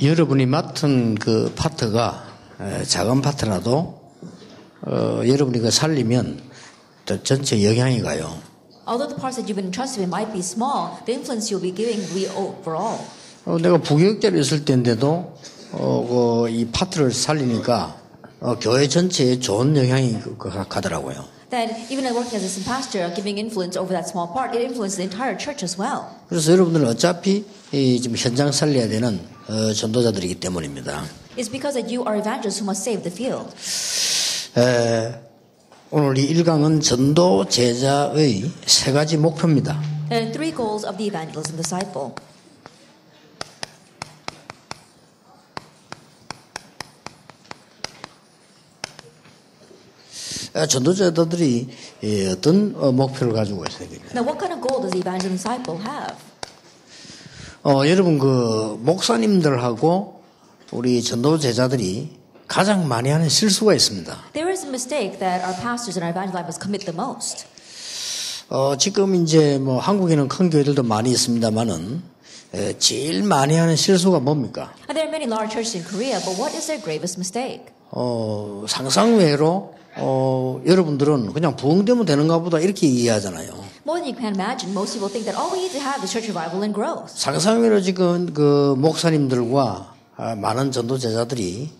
여러분이 맡은 그 파트가 작은 파트라도 여러분이 그 살리면 또 전체 영향이 가요. Although the parts that you've been entrusted with might be small, the influence you'll be giving will be overall. 내가 부교육자로 있을 때인데도 이 파트를 살리니까 교회 전체에 좋은 영향이 가더라고요. That even working as a pastor, giving influence over that small part, it influences the entire church as well. 그래서 여러분들은 어차피 지금 현장 살려야 되는 전도자들이기 때문입니다. It's because that you are evangelists who must save the field. 오늘 이 1강은 전도 제자의 세 가지 목표입니다. There are three goals of the evangelist and disciple. 전도자들이 어떤 목표를 가지고 있어야 됩니까? Now, what kind of goal does the evangelist and disciple have? 여러분 그 목사님들하고 우리 전도 제자들이 가장 많이 하는 실수가 있습니다. There is a mistake that our pastors and our evangelists commit the most. 지금 이제 뭐 한국에는 큰 교회들도 많이 있습니다만은 제일 많이 하는 실수가 뭡니까? And there are many large churches in Korea, but what is their gravest mistake? 상상외로 여러분들은 그냥 부흥되면 되는가 보다 이렇게 이해하잖아요. More than you can imagine, most people think that all we need to have is church revival and growth. 상상외로 지금 그 목사님들과 많은 전도 제자들이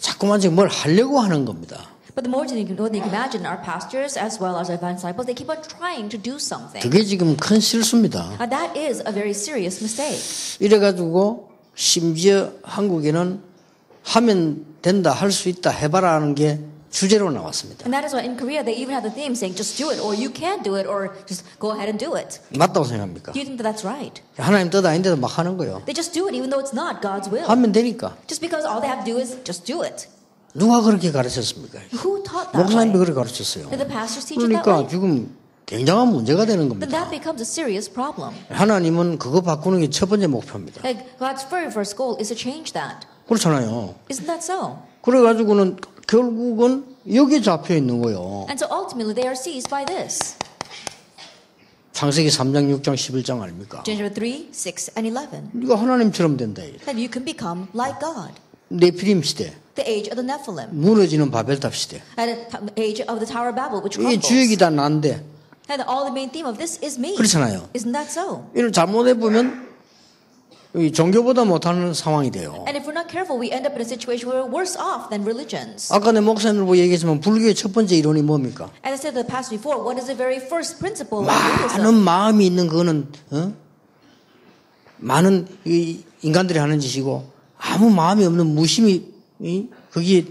자꾸만 지금 뭘 하려고 하는 겁니다. But the more than you can imagine, our pastors as well as our advanced disciples, they keep on trying to do something. 그게 지금 큰 실수입니다. That is a very serious mistake. 이래가지고 심지어 한국에는 하면 된다, 할 수 있다, 해봐라 하는 게 주제로 나왔습니다. And that is why in Korea they even have the theme saying just do it, or you can do it, or just go ahead and do it. 맞다고 생각합니까? Do you think that that's right? 하나님 뜻 아닌데도 막 하는 거예요. They just do it even though it's not God's will. 하면 되니까. Just because all they have to do is just do it. 누가 그렇게 가르쳤습니까? Who taught that 목사님이 way? 그렇게 가르쳤어요. Did the pastors teach it that way? 그러니까 지금 굉장한 문제가 되는 Then 겁니다. that becomes a serious problem. 하나님은 그거 바꾸는 게 첫 번째 목표입니다. Like God's very first goal is to change that. 그렇잖아요. Isn't that so? 그래가지고는 결국은 여기에 잡혀 있는 거예요. And so ultimately they are seized by this. 창세기 3장, 6장, 11장 아닙니까? Genesis 3, 6, and 11. 네가 하나님처럼 된다. That you can become like God. 네피림 시대, The age of the Nephilim. 무너지는 바벨탑 시대. And the age of the Tower of Babel, which 이 crumbles. 주역이 다 난데 And all the main theme of this is me. 그렇잖아요. Isn't that so? 이를 잘못해 보면 종교보다 못하는 상황이 돼요. And if we're not careful, we end up in a situation where we're worse off than religions. 아까 내 목사님을 보고 얘기했지만 불교의 첫 번째 이론이 뭡니까? As I said to the pastor before, what is the very first principle of 많은 Buddhism? 마음이 있는 그거는 많은 인간들이 하는 짓이고 아무 마음이 없는 무심이 그게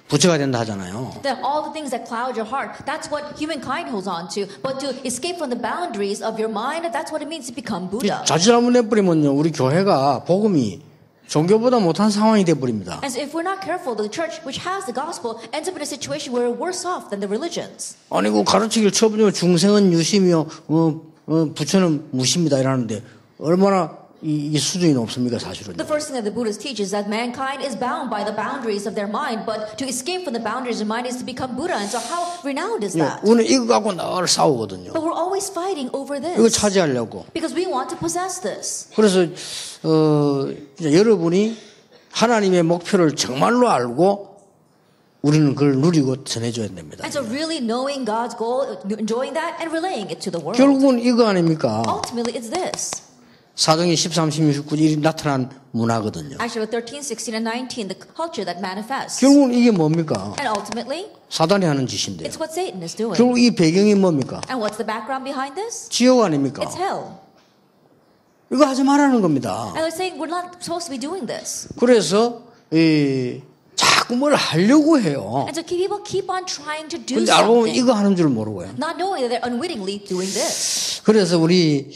부처가 된다 하잖아요. That all the things that cloud your heart, that's what humankind holds on to. But to escape from the boundaries of your mind, that's what it means to become Buddha. 자칫 해버리면요 우리 교회가 복음이 종교보다 못한 상황이 돼버립니다. And so if we're not careful, the church which has the gospel ends up in a situation where we're worse off than the religions. 아니 그 가르치기를 처분이요 중생은 유심이요 부처는 무심이다 이러는데 얼마나 이 수준이 높습니까 사실은. The first thing that the Buddhists teach is that mankind is bound by the boundaries of their mind, but to escape from the boundaries of mind is to become Buddha. And so how renowned is that? 우리는 이거 갖고 늘 싸우거든요. But we're always fighting over 이거 this 차지하려고. because we want to possess this. 그래서 여러분이 하나님의 목표를 정말로 알고 우리는 그걸 누리고 전해줘야 됩니다. And so really knowing God's goal, enjoying that, and relaying it to the world. 결국은 이거 아닙니까? Ultimately, it's this. 사도행전 13, 16, 19이 나타난 문화거든요. Actually, 13, 16, and 19, the culture that manifests. 결국은 이게 뭡니까? And ultimately, 사단이 하는 짓인데요. it's what Satan is doing. 결국 이 배경이 뭡니까? And what's the background behind this? 지옥 아닙니까? It's hell. 이거 하지 말라는 겁니다. And they're saying we're not supposed to be doing this. 그래서 자꾸 뭘 하려고 해요. And so people keep on trying to do 근데 알고 보면 something, 이거 하는 줄 모르고요. not knowing that they're unwittingly doing this. 그래서 우리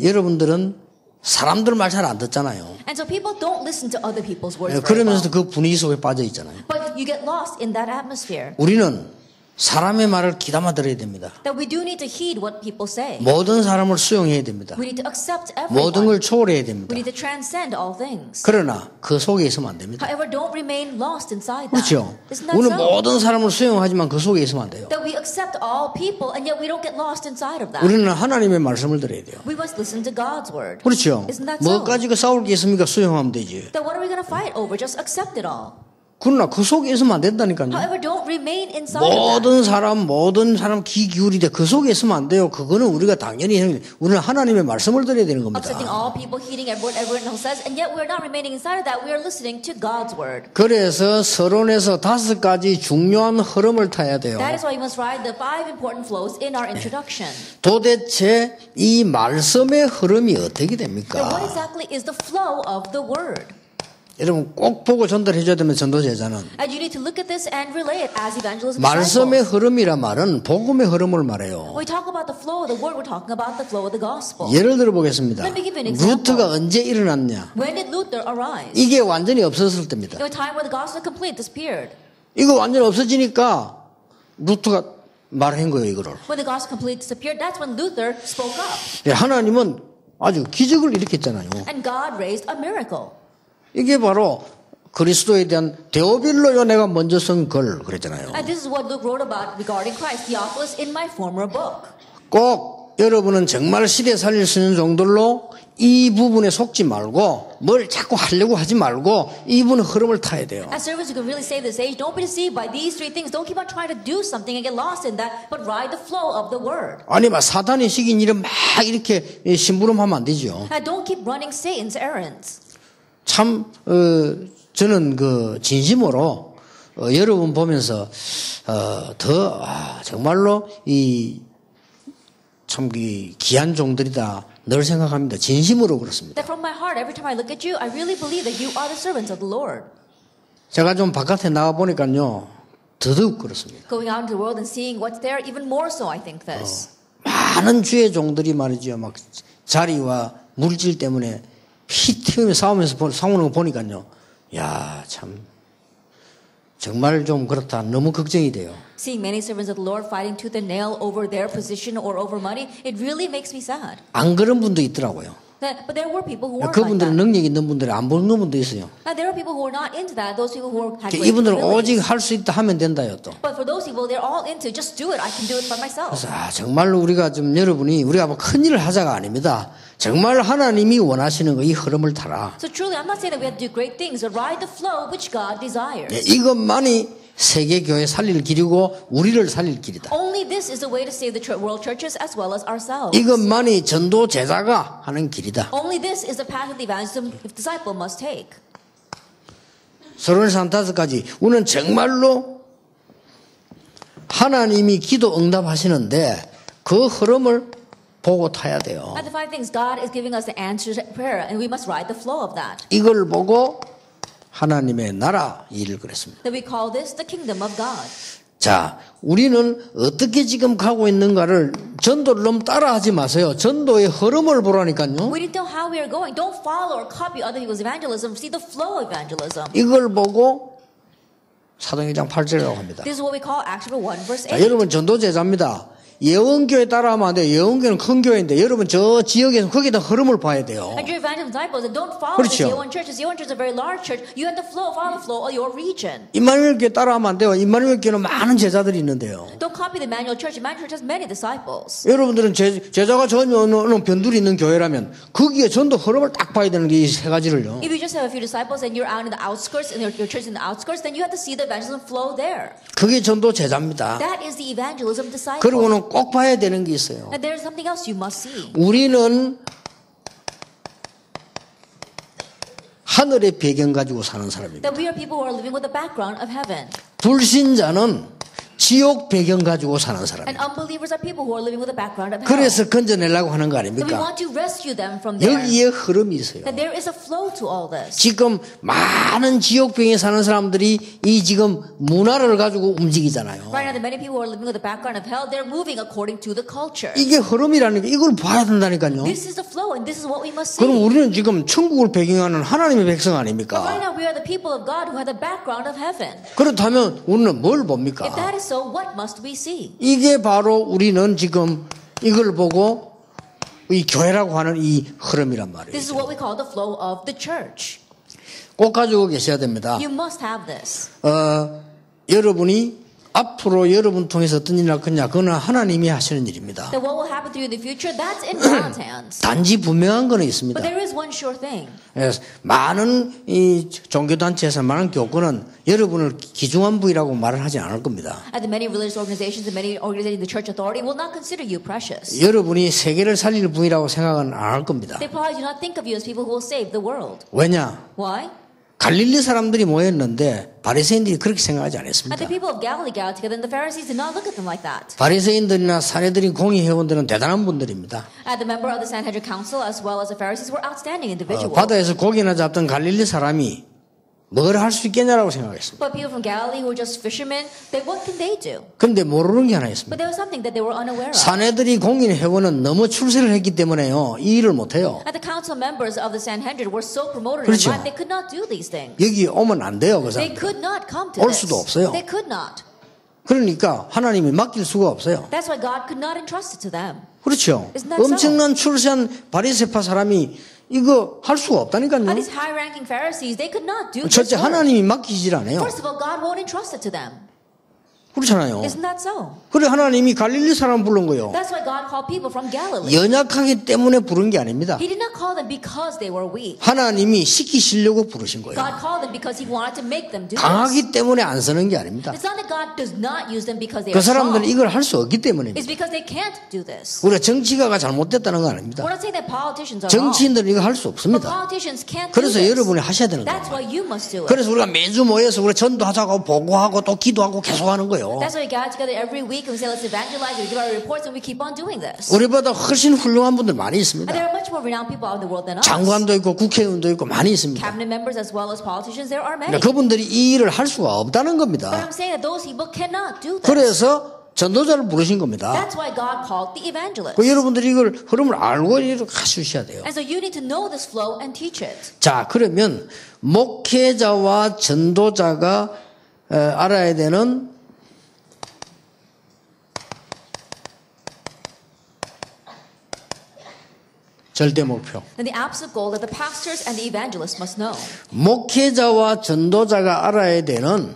여러분들은 사람들 말 잘 안 듣잖아요. And so people don't listen to other people's words very well. 그러면서 그 분위기 속에 빠져 있잖아요. But you get lost in that atmosphere. 우리는 사람의 말을 귀담아 들어야 됩니다. That we do need to heed what people say. 모든 사람을 수용해야 됩니다. We need to accept 모든 everyone. 걸 초월해야 됩니다. We need to transcend all things. 그러나 그 속에 있으면 안 됩니다. However, don't remain lost inside that. 그렇죠? Isn't that 우리는 so? 모든 사람을 수용하지만 그 속에 있으면 안 돼요. That we accept all people and yet we don't get lost inside of that. 우리는 하나님의 말씀을 들어야 돼요. We must listen to God's word. 그렇죠? Isn't that so? 뭐 가지고 싸울 게 있습니까? 수용하면 되지. Then what are we going to fight over? Just accept it all. 그러나 그 속에 있으면 안 된다니까요. However, don't remain inside of that. 모든 사람 귀 기울이되 그 속에 있으면 안 돼요. 그거는 우리가 당연히 우리는 하나님의 말씀을 들어야 되는 겁니다. Accepting all people, heeding everyone else says, and yet we're not remaining inside of that. We are listening to God's word. 그래서 서론에서 5가지 중요한 흐름을 타야 돼요. That is why you must ride the 5 important flows in our introduction. 도대체 이 말씀의 흐름이 어떻게 So what 됩니까? exactly is the flow of the word? 여러분 꼭 보고 전달해 줘야 되면 전도 제자는 And you need to look at this and relay it as evangelism 말씀의 disciples. 흐름이란 말은 복음의 흐름을 말해요. When we talk about the flow of the word, we're talking about the flow of the gospel. 예를 들어 보겠습니다. Let me give you an example. 루트가 언제 일어났냐? When did Luther arise? 이게 완전히 없었을 때입니다. In a time where the gospel complete disappeared. 이거 완전히 없어지니까 루트가 말한 거예요, 이거를. When the gospel completely disappeared, that's when Luther spoke up. 예, 하나님은 아주 기적을 일으켰잖아요. And God raised a miracle. 이게 바로 그리스도에 대한 데오빌로요 내가 먼저 쓴 글 그랬잖아요. And this is what Luke wrote about regarding Christ, Theophilus, in my former book. 꼭 여러분은 정말 시대 살릴 수 있는 정도로 이 부분에 속지 말고 뭘 자꾸 하려고 하지 말고 이 부분의 흐름을 타야 돼요. As servants who can really save this age, don't be deceived by these 3 things. Don't keep on trying to do something and get lost in that, but ride the flow of the word. 아니 막 사단이 시킨 일은 막 이렇게 심부름하면 안 되죠. And don't keep running Satan's errands. 참 저는 그 진심으로 여러분 보면서 정말로 이 참 귀한 종들이다 늘 생각합니다. 진심으로 그렇습니다. That from my heart, every time I look at you, I really believe that you are the servants of the Lord. 제가 좀 바깥에 나가 보니까요 더더욱 그렇습니다. Going out into the world and seeing what's there, even more so, I think this. 많은 주의 종들이 말이죠. 막 자리와 물질 때문에 피 튀으며 싸우는 거 보니까요. 야, 참 정말 좀 그렇다. 너무 걱정이 돼요. Seeing many servants of the Lord fighting tooth and nail over their position or over money, it really makes me sad. 안 그런 분도 있더라고요. But there were people who weren't like 그분들은 that. 능력 있는 분들이 안 보는 분도 있어요. And there are people who are not into that. Those people who had great 이분들은 오직 abilities. 할 수 있다 하면 된다요 또. But for those people, they're all into just do it. I can do it by myself. 그래서 정말로 우리가 좀 여러분이 우리가 뭐 큰일을 하자가 아닙니다. 정말 하나님이 원하시는 거 이 흐름을 타라. So truly, I'm not saying that we have to do great things, but ride the flow which God desires. 이것만이 세계 교회 살릴 길이고 우리를 살릴 길이다. Only this is the way to save the world churches as well as ourselves. 이것만이 전도 제자가 하는 길이다. Only this is the path that the evangelism disciple must take. 서론에서 한 5가지. 우리는 정말로 하나님이 기도 응답하시는데 그 흐름을 보고 타야 돼요. And the 5 things, God is giving us the answers to prayer, and we must ride the flow of that. 이걸 보고 하나님의 나라 일을 그랬습니다. That we call this the kingdom of God. 자, 우리는 어떻게 지금 가고 있는가를 전도를 너무 따라하지 마세요. 전도의 흐름을 보라니까요. We need to know how we are going. Don't follow or copy other people's evangelism. See the flow of evangelism. 이걸 보고 사도행전 1장 8절이라고 합니다. This is what we call Acts chapter 1 verse 자, 8. 여러분 전도 제자입니다. 예원교회 따라하면 안 돼요. 예원교회는 큰 교회인데 여러분 저 지역에서 거기다 흐름을 봐야 돼요. And your evangelism disciples, and don't follow 그렇죠. the Yeowon church. The Yeowon church is a very large church. You have to follow the flow of your region. 임마누엘 교회 따라하면 안 돼요. 임마누엘 교회는 많은 제자들이 있는데요. Don't copy the Emmanuel church. Emmanuel church has many disciples. 여러분들은 제자가 전혀 어느 변두리 있는 교회라면 거기에 전도 흐름을 딱 봐야 되는 게 이 3가지를요. If you just have a few disciples and you're out in the outskirts, and your church is in the outskirts, then you have to see the evangelism flow there. 그게 전도 제자입니다. That is the evangelism disciple. 그리고는 꼭 봐야 되는 게 있어요. And there's something else you must see. 우리는 하늘의 배경 가지고 사는 사람입니다. That we are people who are living with the background of heaven. 불신자는 지옥 배경 가지고 사는 And 사람입니다. unbelievers are people who are living with the background of hell. 그래서 건져내려고 하는 거 That we 아닙니까? want to rescue them from there. 여기에 흐름이 있어요. That there is a flow to all this. 지금 많은 지옥병에 사는 사람들이 이 지금 문화를 가지고 움직이잖아요. Right now, the many people who are living with the background of hell, they're moving according to the culture. 이게 흐름이라는 게 이걸 봐야 된다니까요. This is the flow, and this is what we must 그럼 see. 우리는 지금 천국을 배경하는 하나님의 백성 But right 아닙니까? now, we are the people of God who have the background of heaven. 그렇다면 우리는 뭘 If 봅니까? that is so, what must we see? 이게 바로 우리는 지금 이걸 보고 이 교회라고 하는 이 흐름이란 This is 말이에요. what we call the flow of the church. 꼭 가지고 계셔야 됩니다. You must have this. 여러분이 앞으로 여러분 통해서 어떤 일이 날 거냐, 그건 하나님이 하시는 일입니다. That what will happen to you in the future, that's in God's hands. 단지 분명한 거는 있습니다. But there is one sure thing. 많은 이 종교단체에서 많은 교권은 여러분을 귀중한 부위라고 말을 하지 않을 겁니다. And the many religious organizations and many organizations in the church authority will not consider you precious. 여러분이 세계를 살릴 부위라고 생각은 안 할 겁니다. They probably do not think of you as people who will save the world. 왜냐? Why? 갈릴리 사람들이 모였는데 바리새인들이 그렇게 생각하지 And 않았습니다. the people of Galilee gathered together, and the Pharisees did not look at them like that. 바리새인들이나 사내들인 공의 회원들은 대단한 분들입니다. And the member of the Sanhedrin Council, as well as the Pharisees, were outstanding individuals. 바다에서 고기나 잡던 갈릴리 사람이 뭘 할 수 있겠냐라고 생각했습니다. But people from Galilee who were just fishermen, what can they do? 그런데 모르는 게 하나 있습니다. But there was something that they were unaware of. 사내들이 공인 회원은 너무 출세를 했기 때문에요. 이 일을 못해요. And the council members of the Sanhedrin were so promoted 그렇죠. in life, they could not do these things. 여기 오면 안 돼요. 그 They 사람. could not come to 올 this. 수도 없어요. They could not. 그러니까 하나님이 맡길 수가 없어요. That's why God could not entrust it to them. 그렇죠. Isn't that so? 엄청난 출세한 바리새파 사람이 이거 할 수가 없다니까요. And these high-ranking Pharisees, they could not do this 첫째 work. 하나님이 맡기질 않아요. First of all, God won't entrust it to them. 그렇잖아요. Isn't that so? 그래 하나님이 갈릴리 사람 부른 거요. That's why God called people from Galilee. 연약하기 때문에 부른 게 아닙니다. He did not call them because they were weak. 하나님이 시키시려고 부르신 거예요. God called them because He wanted to make them do this. 강하기 때문에 안 쓰는 게 아닙니다. It's not that God does not use them because they 그 are strong. 사람들은 이걸 할 수 없기 때문입니다. It's because they can't do this. 우리가 정치가가 잘못됐다는 건 아닙니다. We're not saying that politicians are wrong. 정치인들은 이거 할 수 But 없습니다. politicians can't do 그래서 this. 여러분이 하셔야 되는 That's 거예요. why you must do it. 그래서 우리가 매주 모여서 우리가 전도하자고 보고하고 또 기도하고 계속하는 거예요. That's why we gather together every week and we say, let's evangelize, we give our reports, and we keep on doing this. 우리보다 훨씬 훌륭한 분들 많이 And 있습니다. there are much more renowned people out in the world than us. 장관도 있고 국회의원도 있고 많이 있습니다. Cabinet members as well as politicians, there are many. 그러니까 그분들이 이 일을 할 수가 없다는 But 겁니다. I'm saying that those people cannot do this. 그래서 전도자를 부르신 겁니다. That's why God called the evangelists. 그 여러분들이 이걸 흐름을 알고 이렇게 가주셔야 돼요. And so you need to know this flow and teach it. 자, 그러면 목회자와 전도자가 알아야 되는 절대 목표. And the absolute goal that the pastors and the evangelists must know. 목회자와 전도자가 알아야 되는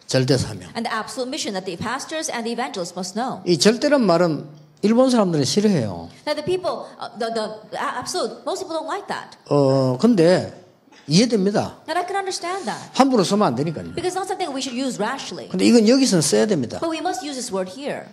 절대 사명. And the absolute mission that the pastors and the evangelists must know. 이 절대란 말은 일본 사람들은 싫어해요. Now the people, the absolute, most people don't like that. 근데 이해됩니다. And I can understand that. 함부로 쓰면 안 되니까요. Because it's not something we should use rashly. 근데 이건 여기서는 써야 됩니다. But we must use this word here.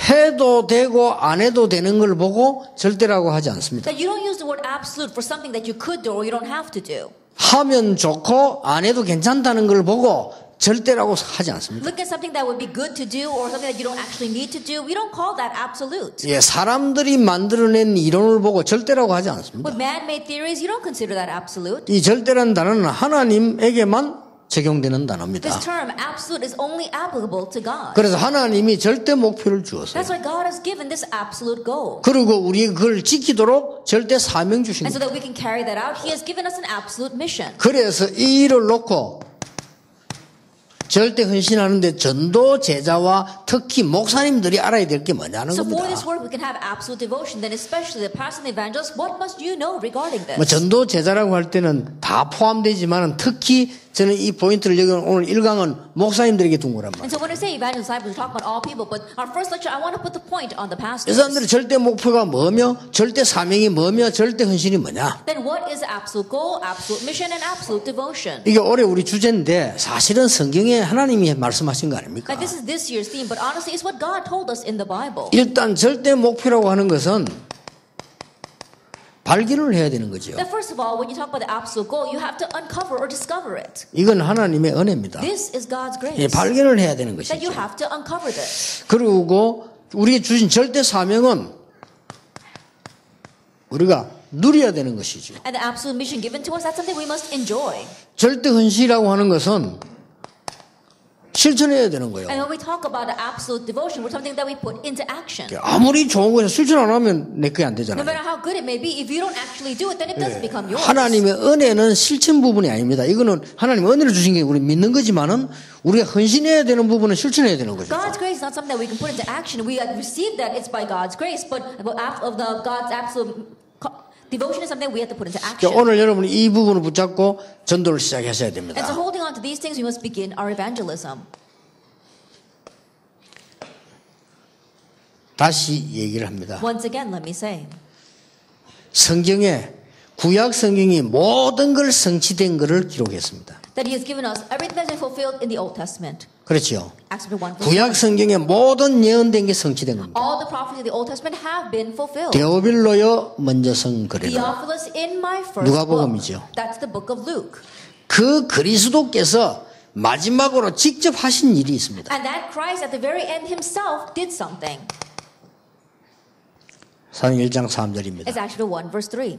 해도 되고 안 해도 되는 걸 보고 절대라고 하지 않습니다. That you don't use the word absolute for something that you could do or you don't have to do. 하면 좋고 안 해도 괜찮다는 걸 보고 절대라고 하지 않습니다. Look at something that would be good to do or something that you don't actually need to do. We don't call that absolute. 예, 사람들이 만들어낸 이론을 보고 절대라고 하지 않습니다. With man-made theories, you don't consider that absolute. 이 절대라는 단어는 하나님에게만 적용되는 단어입니다. This term, absolute, is only applicable to God. 그래서 하나님이 절대 목표를 주었어요. That's why God has given this absolute goal. 그리고 우리 그걸 지키도록 절대 사명 주신 And so 거예요. that we can carry that out, He has given us an absolute mission. 그래서 이 일을 놓고 절대 헌신하는데 전도 제자와 특히 목사님들이 알아야 될 게 뭐냐는 So for 겁니다. this work, we can have absolute devotion. Then especially the pastor and the evangelist, what must you know regarding this? 뭐 전도 제자라고 할 때는 다 포함되지만 특히 저는 이 포인트를 여기 오늘 1강은 목사님들에게 둔 거란 말이에요. And so when I say evangelist, we talk about all people. But our first lecture, I want to put the point on the 이 pastors. 사람들의 절대 목표가 뭐며 절대 사명이 뭐며 절대 헌신이 뭐냐. Then what is absolute goal, absolute mission, and absolute devotion? 이게 올해 우리 주제인데 사실은 성경에 하나님이 말씀하신 거 아닙니까? Like this is this year's theme, but honestly, it's what God told us in the Bible. 일단 절대 목표라고 하는 것은 발견을 해야 되는 거죠. That first of all, when you talk about the absolute goal, you have to uncover or discover it. 이건 하나님의 은혜입니다. This is God's grace. 예, 발견을 해야 되는 That you 것이죠. have to uncover this. 그리고 우리에게 주신 절대 사명은 우리가 누려야 되는 것이죠. And the absolute mission given to us, that's something we must enjoy. 절대 헌신이라고 하는 것은 실천해야 되는 거예요. And when we talk about absolute devotion, we're something that we put into action. 아무리 좋은 거에서 실천 안 하면 내 게 안 No 되잖아요. matter how good it may be, if you don't actually do it, then it doesn't become yours. 하나님의 은혜는 실천 부분이 아닙니다. 이거는 하나님의 은혜를 주신 게 우리 믿는 거지만은 우리가 헌신해야 되는 부분은 실천해야 되는 거죠. God's grace is not something that we can put into action. We receive that it's by God's grace, but of the God's absolute devotion is something we have to put into action. 오늘 여러분이 이 부분을 붙잡고 전도를 시작하셔야 됩니다. And so holding on to these things, we must begin our evangelism. 다시 얘기를 합니다. Once again, let me say, 성경에 구약 성경이 모든 걸 성취된 것을 기록했습니다. that He has given us everything that is fulfilled in the Old Testament. 그렇죠. Acts chapter 1, verse 구약 1. 성경에 모든 예언된 게 성취된 겁니다. All the prophecies of the Old Testament have been fulfilled. 데오빌로여 먼저 성 그래라. Theophilus in my first book. 누가복음이죠. That's the book of Luke. 그 그리스도께서 마지막으로 직접 하신 일이 있습니다. And that Christ at the very end Himself did something. 사도행 1장 3절입니다. It's Acts chapter 1, verse 3.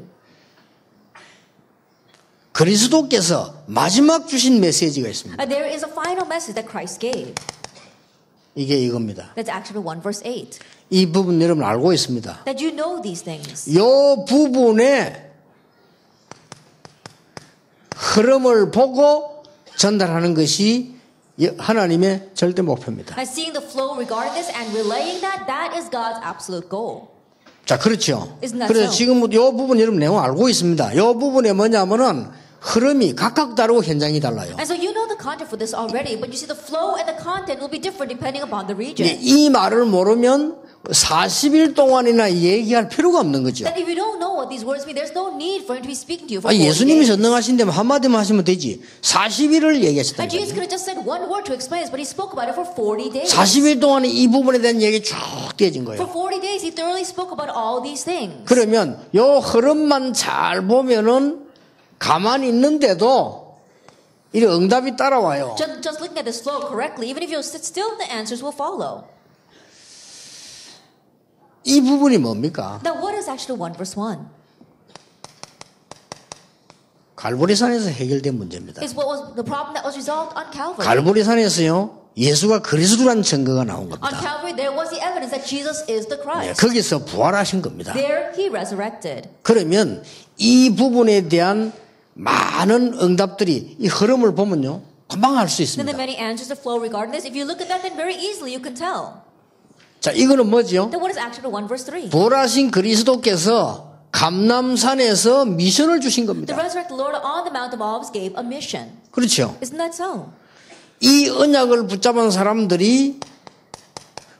그리스도께서 마지막 주신 메시지가 있습니다. There is a final message that Christ gave. 이게 이겁니다. That's Acts chapter 1, verse 8. 이 부분 여러분 알고 있습니다. That you know these things. 이 부분에 흐름을 보고 전달하는 것이 하나님의 절대 목표입니다. And seeing the flow regarding this and relaying that, that is God's absolute goal. 자, 그렇죠. Isn't that 그래서 so? 지금 이 부분 여러분 내용 알고 있습니다. 이 부분에 뭐냐면은 흐름이 각각 다르고 현장이 달라요. And so you know the content for this already, but you see the flow and the content will be different depending upon the region. 이 말을 모르면 40일 동안이나 얘기할 필요가 없는 거죠. That if you don't know what these words mean, there's no need for Him to be speaking to you for 40 예수님이 days. 전능하신다면 한마디만 하시면 되지. 40일을 얘기하셨다. And Jesus could have just said one word to explain this, but He spoke about it for 40 days. 40일 동안에 이 부분에 대한 얘기 쭉 떼어진 For 거예요. 40 days, He thoroughly spoke about all these things. 그러면 요 흐름만 잘 보면은 가만히 있는데도 이 응답이 따라와요. Just looking at this flow correctly, even if you sit still, the answers will follow. 이 부분이 뭡니까? Now, what is actually 1 verse 1? 갈보리산에서 해결된 문제입니다. Is what was the problem that was resolved on Calvary. 갈보리산에서요, 예수가 그리스도라는 증거가 나온 On 겁니다. Calvary, there was the evidence that Jesus is the Christ. 거기서 부활하신 겁니다. There, He resurrected. 그러면 이 부분에 대한 많은 응답들이 이 흐름을 보면요, 금방 알 수 Then 있습니다. the many answers that flow regarding this, if you look at that, then very easily you can tell. 자, 이거는 뭐죠? Then what is Acts chapter 1 verse 3? 부활하신 그리스도께서 감람산에서 미션을 주신 The 겁니다. resurrected Lord on the Mount of Olives gave a mission. 그렇죠. Isn't that so? 이 언약을 붙잡은 사람들이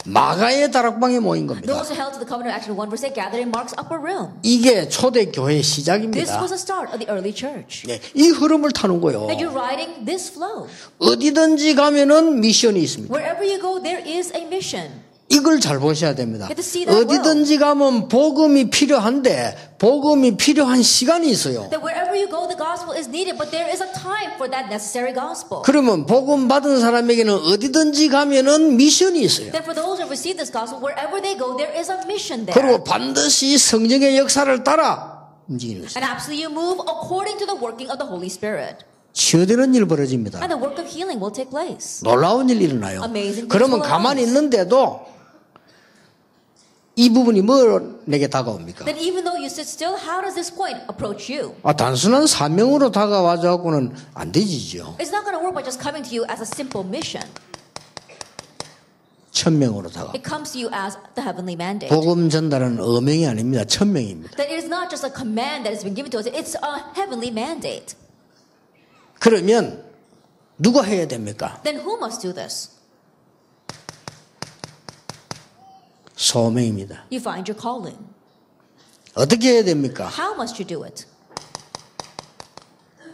마가의 다락방에 모인 겁니다. Those who held to the covenant of Acts 1 verse 8 gathered in Mark's upper room. 이게 초대 교회의 This 시작입니다. was the start of the early church. 네, 이 흐름을 타는 거예요. And you're riding this flow. 어디든지 가면은 미션이 있습니다. Wherever you go, there is a mission. 이걸 잘 보셔야 됩니다. You have to see that 어디든지 가면 복음이 필요한데 복음이 필요한 시간이 있어요. That wherever you go, the gospel is needed, but there is a time for that necessary gospel. 그러면 복음 받은 사람에게는 어디든지 가면은 미션이 있어요. Then for those who receive this gospel, wherever they go, there is a mission there. 그리고 반드시 성령의 역사를 따라 움직이는 것입니다. And absolutely you move according to the working of the Holy Spirit. 치유되는 일 벌어집니다. And the work of healing will take place. 놀라운 일 일어나요. Amazing things 그러면 will 가만히 arise. 있는데도 이 부분이 뭐 내게 다가옵니까? Then even though you sit still, how does this point approach you? 단순한 사명으로 다가와서는 안 되지죠. It's not going to work by just coming to you as a simple mission. 천명으로 다가. It comes to you as the heavenly mandate. 복음 전달은 어명이 아닙니다. 천명입니다. That it is not just a command that has been given to us, it's a heavenly mandate. 그러면 누가 해야 됩니까? Then who must do this? 소명입니다. You find your calling. 어떻게 해야 됩니까? How must you do it?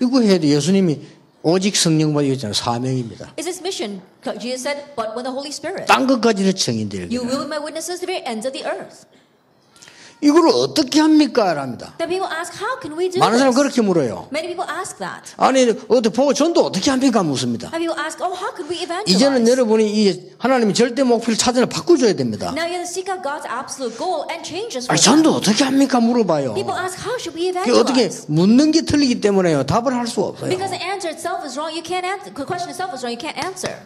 이거 해야 돼. 예수님이 오직 성령 받으셨잖아요. 사명입니다. Is this mission? Jesus said, but when the Holy Spirit. 땅 끝까지를 증인되게. You will be my witnesses to the very ends of the earth. 이걸 어떻게 합니까? 랍니다. Then people ask, how can we do 많은 사람 this? 그렇게 물어요. Many people ask that. 아니 어떻게 보고 전도 어떻게 합니까? 묻습니다. And people ask, oh, how can we 이제는 evangelize? 여러분이 이 하나님의 절대 목표를 찾아내 바꿔줘야 됩니다. Now you have to seek out God's absolute goal and change us. 아니 전도 어떻게 합니까? 물어봐요. People ask, how should we 그게 어떻게 evangelize? 묻는 게 틀리기 때문에요. 답을 할 수 없어요. Because the answer itself is wrong, you can't answer. The question itself is wrong, you can't answer.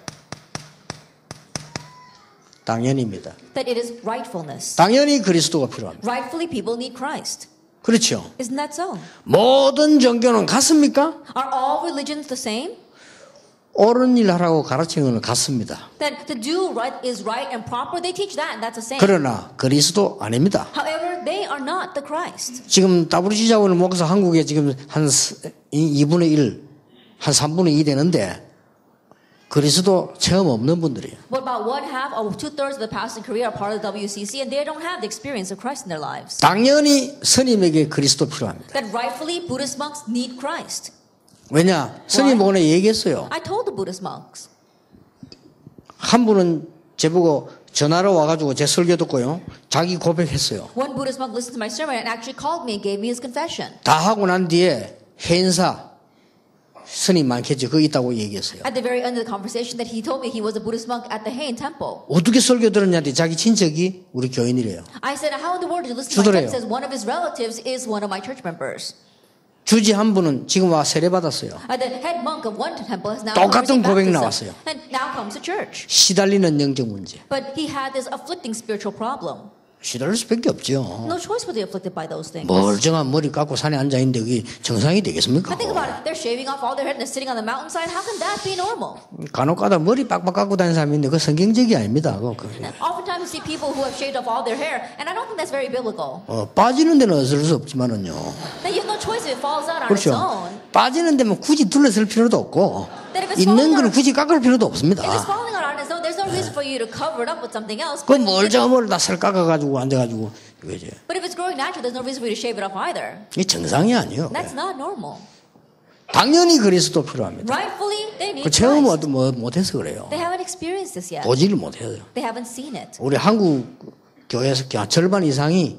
당연입니다. that it is rightfulness. 당연히 그리스도가 필요합니다. Rightfully, people need Christ. 그렇죠. Isn't that so? 모든 종교는 같습니까? Are all religions the same? 옳은 일 하라고 가르치는 것은 같습니다. That to do right is right and proper, they teach that, and that's the same. 그러나 그리스도 아닙니다. However, they are not the Christ. 지금 WC 자원을 모아서 한국에 지금 한 2분의 1, 한 3분의 2 되는데 그리스도 체험 없는 분들이에요. What about 1/2 or 2/3 of the pastors in Korea are part of the WCC, and they don't have the experience of Christ in their lives? 당연히 스님에게 그리스도 필요합니다. That rightfully Buddhist monks need Christ. 왜냐? 스님 오늘 얘기했어요. I told the Buddhist monks. 한 분은 제보고 전화로 와가지고 제 설교 듣고요. 자기 고백했어요. One Buddhist monk listened to my sermon and actually called me and gave me his confession. 다 하고 난 뒤에 해인사 스님 많겠죠. 거기 있다고 얘기했어요. At the very end of the conversation, that he told me he was a Buddhist monk at the Hain Temple. 어떻게 설교 들었냐는데 자기 친척이 우리 교인이래요. I said, how in the world did you listen to my 주더래요. text? Says one of his relatives is one of my church members. 주지 한 분은 지금 와 세례 받았어요. The head monk of one temple has now 똑같은 received 고백 baptism, 나왔어요. and now comes to church. 시달리는 영적 문제. But he had this afflicting spiritual problem. 시달릴 수밖에 없죠. No choice but to be afflicted by those things. 멀쩡한 머리 깎고 산에 앉아있는데 그게 정상이 되겠습니까? I think about it. They're shaving off all their hair and they're sitting on the mountainside. How can that be normal? 간혹가다 머리 빡빡 깎고 다니는 사람이 있는데 그거 성경적이 아닙니다. Oftentimes you see people who have shaved off all their hair, and I don't think that's very biblical. 빠지는 데는 어쩔 수 없지만은요. Then you have no choice if it falls out on its 그렇죠. own. 빠지는 데면 굳이 둘러쓸 필요도 없고 That if it's 있는 falling 거는 out, 굳이 깎을 필요도 없습니다. if it's falling out on its own, there's no reason for you to cover it up with something else. 그 멀쩡한 머리 다 살 깎아가지고 앉아가지고 이거지. But if it's growing natural, there's no reason for you to shave it off either. 이게 정상이 아니에요. That's not normal. 당연히 그리스도 필요합니다. Rightfully, they need 그 체험 Christ. 못해서 그래요. They haven't experienced this yet. 보지를 못해요. They haven't seen it. 우리 한국 교회에서 절반 이상이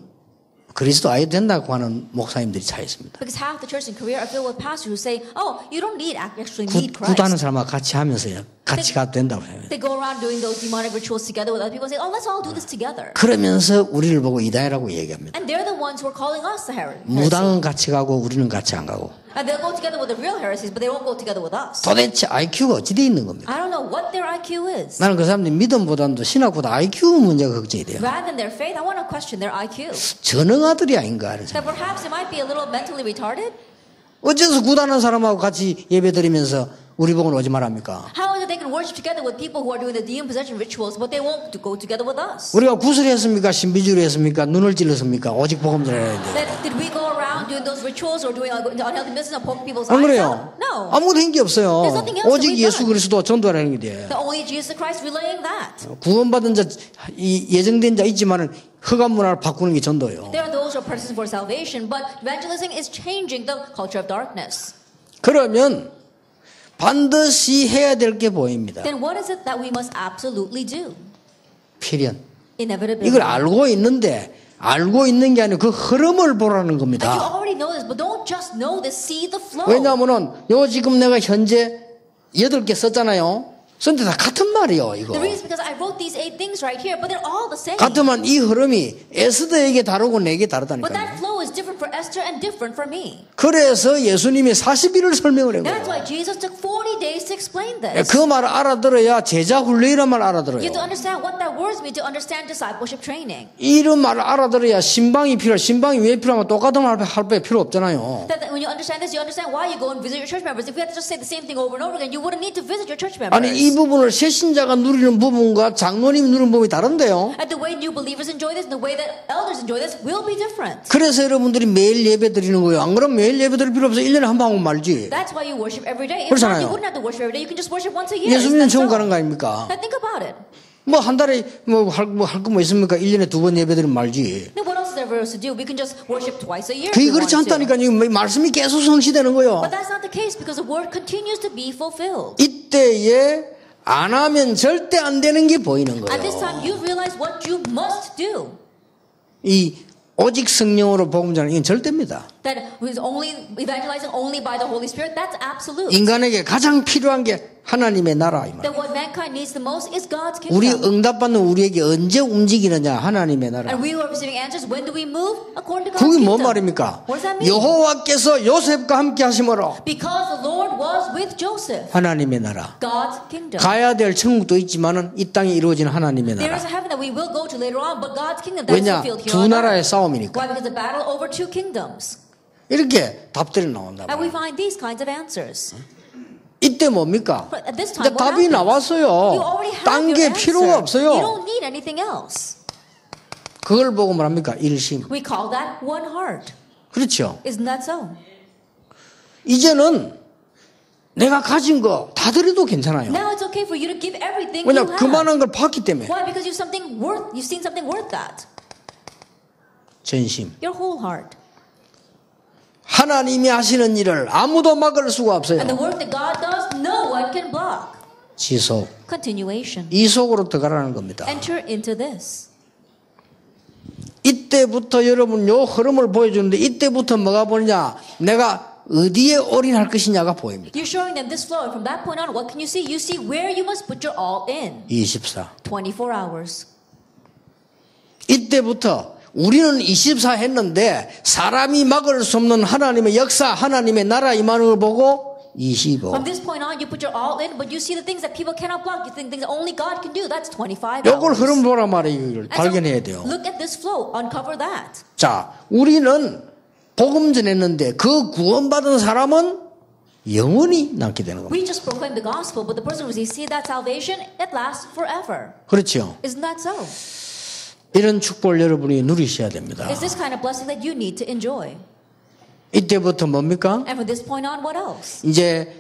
그리스도 아예 된다고 하는 목사님들이 차 있습니다. Because half the church in Korea are filled with pastors who say, "Oh, you don't actually need 구다는 Christ." 사람하고 같이 하면서요. 같이 가도 된다고 해요. They go around doing those demonic rituals together with other people and say, "Oh, let's all do this together." 그러면서 우리를 보고 이단이라고 얘기합니다. And they're the ones who are calling us the heresy. 무당은 같이 가고 우리는 같이 안 가고. And they'll go together with the real heresies, but they won't go together with us. 도대체 IQ가 어찌 돼 있는 겁니까? I don't know what their IQ is. 나는 그 사람들이 믿음보다도 신학보다 IQ 문제가 걱정이 돼요. Rather than their faith, I want to question their IQ. 전능아들이 아닌가 하는 That 생각. perhaps it might be a little mentally retarded. 어째서 구다는 사람하고 같이 예배 드리면서 우리 보고는 오지 말합니까? How is it they can worship together with people who are doing the demon possession rituals, but they won't go together with us? 우리가 구슬 했습니까? 신비주의를 했습니까? 눈을 찔렀습니까? 오직 복음 전해야 되는데. That, did we go around doing those rituals or doing unhealthy business and poke people's 안 eyes 그래요? out? No. 아무것도 한 게 없어요. There's nothing else that 오직 we've 예수 done. 그리스도 전도하는 게 돼. The only Jesus Christ relaying that. 구원받은 자, 예정된 자 있지만은 흑암 문화를 바꾸는 게 전도예요. There are those who are persons for salvation, but evangelism is changing the culture of darkness. 그러면 반드시 해야 될 게 보입니다. Then what is it that we must absolutely do? 필연. Inevitability. 이걸 알고 있는데 알고 있는 게 아니고 그 흐름을 보라는 Like you 겁니다. already know this, but don't just know this, see the flow. 왜냐하면은 요 지금 내가 현재 8개 썼잖아요. 근데 다 같은 말이에요, 이거. The reason is because I wrote these 8 things right here, but they're all the same. 같으면 이 흐름이 에스더에게 다르고 내게 But that 다르다니까요. flow is different for Esther and different for me. 그래서 예수님이 40일을 설명을 한 That's 거예요. why Jesus took 40 days to explain this. 그 말을 알아들어야 제자 훈련이란 말 You 알아들어요. have to understand what that words mean to understand discipleship training. 이런 말을 알아들어야 신방이 필요해. 신방이 왜 필요하면 똑같은 말 할 필요 없잖아요. That when you understand this, you understand why you go and visit your church members. If you had to just say the same thing over and over again, you wouldn't need to visit your church members. 아니 이 부분을 새신자가 누리는 부분과 장로님이 누리는 부분이 다른데요. And the way new believers enjoy this and the way that elders enjoy this will be different. 그래서 여러분들이 매일 예배 드리는 거예요. 안 그러면 매일 예배 드릴 필요 없어. 1년에 한 번 하면 말지. That's why you worship every day. If not, 그렇잖아요. you wouldn't have to worship every day. You can just worship once a year. 예수 Isn't 믿는 that 천국 so? 가는 거 아닙니까? Now think about it. 뭐 한 달에 할 거 뭐 있습니까? 1년에 2번 예배 드리면 말지. Then what else is there for us to do? We can just worship twice a year. if 그게 we 그렇지 want to. 않다니까요. 말씀이 계속 성취되는 거예요. But that's not the case because the word continues to be fulfilled. 이때에 안 하면 절대 안 되는 게 보이는 At this time, 거예요. you realize what you must do. 이 오직 성령으로 복음 전하는 이건 절대입니다. that who's only evangelizing only by the Holy Spirit, that's absolute. 인간에게 가장 필요한 게 하나님의 나라 이 말. That what mankind needs the most is God's 우리 kingdom. 응답받는 우리에게 언제 움직이느냐 하나님의 나라. And we who are receiving answers, when do we move? According to God's 그게 kingdom. 뭔 말입니까? What does that mean? 여호와께서 요셉과 함께 하심으로 Because the Lord was with Joseph. 하나님의 나라. God's kingdom. 가야 될 천국도 있지만은 이 땅에 이루어진 하나님의 There is 나라. a heaven that we will go to later on, but God's kingdom that's 왜냐? fulfilled here 두 on 나라의 earth. 싸움이니까. Why? Because the battle over two kingdoms. 이렇게 답들이 나온다. And we find these kinds of answers. 이때 뭡니까? But at this 이제 time, what 답이 happens? 나왔어요. You already have 딴 your 게 answer. 필요가 You 없어요. don't need anything else. 그걸 보고 말합니까? 일심. We call that one heart. 그렇죠. Isn't that so? 이제는 내가 가진 거 다 드려도 괜찮아요. Now it's okay for you to give everything 왜냐 you have. 그만한 걸 봤기 때문에. Why? Because you've seen something worth that. 전심. Your whole heart. 하나님이 하시는 일을 아무도 막을 수가 없어요. And the work that God does, no one can block. 지속. Continuation. 이 속으로 들어가라는 겁니다. Enter into this. 이때부터 여러분 요 흐름을 보여주는데 이때부터 뭐가 보느냐 내가 어디에 올인할 것이냐가 보입니다. You're showing them this flow. And from that point on, what can you see? You see where you must put your all in. 24. 24 hours. 이때부터 우리는 24 했는데 사람이 막을 수 없는 하나님의 역사, 하나님의 나라 임하는 걸 보고 25. From this point on, you put your all in, but you see the things that people cannot block. You think things that only God can do. That's 25 요걸 hours. 흐름 보란 말이에요. 이걸 And so, 발견해야 돼요. look at this flow. Uncover that. 자, 우리는 복음 전했는데 그 구원받은 사람은 영원히 남게 되는 겁니다. We just proclaim the gospel, but the person who receives that salvation, it lasts forever. 그렇죠. Isn't that so? 이런 축복을 여러분이 누리셔야 됩니다. It's this kind of blessing that you need to enjoy. 이때부터 뭡니까? And from this point on, what else? 이제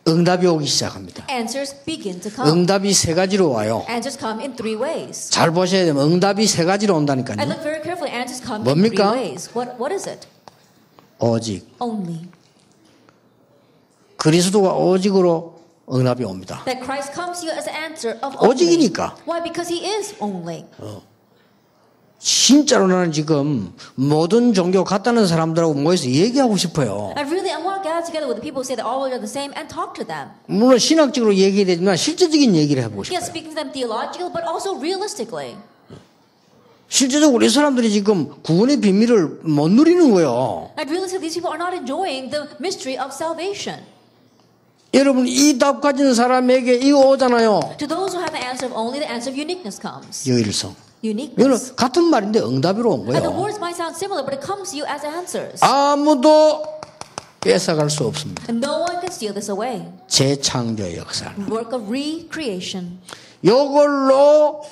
응답이 오기 시작합니다. Answers begin to come. 응답이 세 가지로 와요. Answers come in three ways. 잘 보셔야 되면 응답이 세 가지로 And 온다니까요. look very carefully. Answers come 뭡니까? in three ways. What is it? 오직. Only. 그리스도가 오직으로 응답이 옵니다. That Christ comes to you as an answer of only. 오직이니까. Why? Because He is only. 진짜로 나는 지금 모든 종교 같다는 사람들하고 모여서 얘기하고 싶어요. And really, I want to gather together with the people who say that all are the same and talk to them. 물론 신학적으로 얘기해야 되지만 실제적인 얘기를 해보고 Yes, 싶어요. speaking to them theologically, but also realistically. 실제적으로 우리 사람들이 지금 구원의 비밀을 못 누리는 거예요. And realistically, these people are not enjoying the mystery of salvation. 여러분 이 답 가진 사람에게 이거 오잖아요. To those who have the answer of only, the answer of uniqueness comes. 유일성. Uniqueness. 이거는 같은 말인데 응답으로 온 And the 거예요. words might sound similar, but it comes to you as answers. 아무도 뺏어갈 수 없습니다. And no one can steal this away. 재창조의 역사. Work of recreation. 이걸로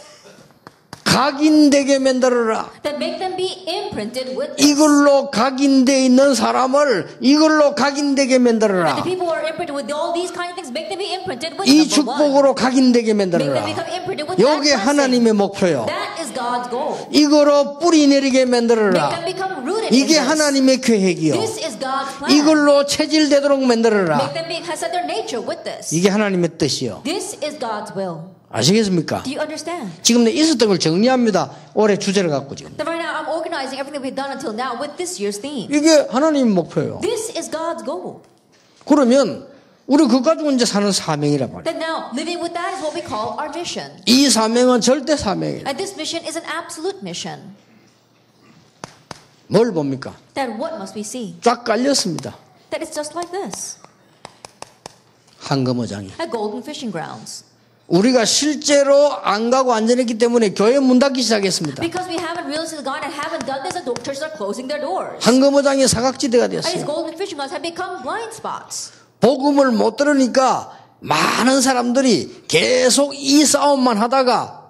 각인되게 만들어라. That make them be imprinted with this. 이걸로 각인돼 있는 사람을 이걸로 각인되게 And 만들어라. the people who are imprinted with all these kind of things, make them be imprinted with 이 number one. 축복으로 각인되게 Make them 만들어라. become imprinted with that 이게 blessing. 하나님의 목표요. That is God's goal. 이거로 뿌리 내리게 Make 만들어라. them become rooted 이게 in this. 하나님의 계획이요. This is God's plan. 이걸로 체질되도록 Make 만들어라. them have set their nature with this. 이게 하나님의 뜻이요. This is God's will. 아시겠습니까? Do you understand? 지금 내 있었던 걸 정리합니다. 올해 주제를 갖고 지금. That right now I'm organizing everything we've done until now with this year's theme. 이게 하나님의 목표예요. This is God's goal. 그러면 우리 그거 가지고 이제 사는 사명이란 말이에요. That now living with that is what we call our mission. 이 사명은 절대 사명이에요. And this mission is an absolute mission. 뭘 봅니까? That what must we see? 쫙 깔렸습니다. That it's just like this. 황금어장이. At golden fishing grounds. 우리가 실제로 안 가고 안전했기 때문에 교회 문 닫기 시작했습니다. Because we haven't realistically gone and haven't done this, the churches are closing their doors. 황금어장이 사각지대가 And these 됐어요. golden fishing grounds have become blind spots. 복음을 못 들으니까 많은 사람들이 계속 이 싸움만 하다가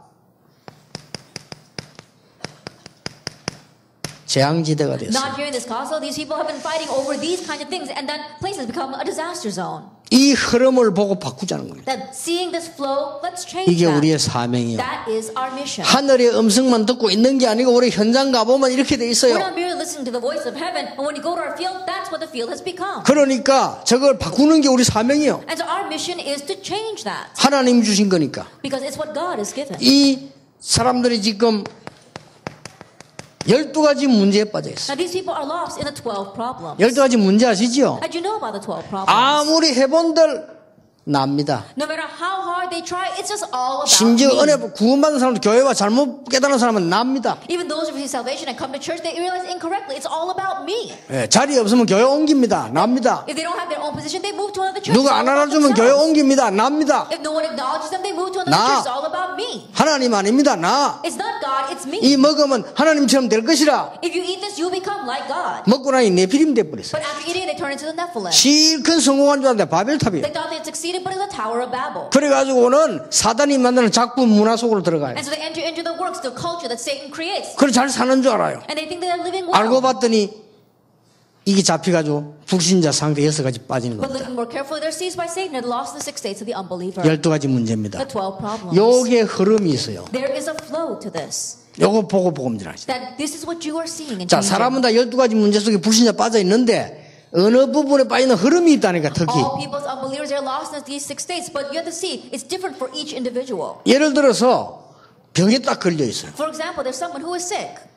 재앙지대가 됐어요. Not hearing this gospel, these people have been fighting over these kind of things, and that place has become a disaster zone. 이 흐름을 보고 바꾸자는 겁니다. That seeing this flow, let's change 이게 that. 우리의 사명이에요. That is our mission. 하늘의 음성만 듣고 있는 게 아니고 우리 현장 가보면 이렇게 돼 We're 있어요. not merely listening to the voice of heaven, and when you go to our field, that's what the field has become. 그러니까 저걸 바꾸는 게 우리 사명이에요. And so our mission is to change that. 하나님 주신 거니까. Because it's what God has given. 이 사람들이 지금 12가지 문제에 빠져 있어요. Now these people are lost in the 12 problems. 12가지 문제 아시죠? And you know about the 12 problems. 아무리 해본들 납니다. No matter how hard they try, it's just all about 심지어 me. 은혜 구원받은 사람도 교회와 잘못 깨달은 사람은 납니다. Even those who receive salvation and come to church, they realize incorrectly, it's all about me. 예, 자리 없으면 교회 옮깁니다. 납니다. If they don't have their own position, they move to another church. 누가 안 It's all about 알아주면 교회 themselves. 옮깁니다. 납니다. If no one acknowledges them, they move to another 나. church. It's all about me. 하나님 아닙니다. 나. It's not God, it's me. 이 먹으면 하나님처럼 될 것이라. If you eat this, you become like God. 먹고 나니 네피림 돼버렸어요. But after eating, they turn into the Nephilim. 실컷 성공한 줄 알았는데 바벨탑이에요. They thought they had succeeded, but it's a Tower of Babel. 그래가지고는 사단이 만드는 작품 문화 속으로 들어가요. And so they enter into the works, the culture that Satan creates. 그래 잘 사는 줄 알아요. And they think that they're living well. 알고 봤더니 이게 잡혀가지고 불신자 상태 6가지 빠지는 But 겁니다. looking more carefully, they're seized by Satan and lost in the 6 states of the unbeliever. 12가지 문제입니다. The 12 problems. 요게 흐름이 있어요. There is a flow to this. 요거 보고 복음질하시죠. That this is what you are seeing in 자, 사람은 다 12가지 문제 속에 불신자 빠져 있는데 어느 부분에 빠지는 흐름이 있다니까 특히. All people's unbelievers are lost in these 6 states, but you have to see it's different for each individual. 예를 들어서 병에 딱 걸려 있어요. For example, there's someone who is sick.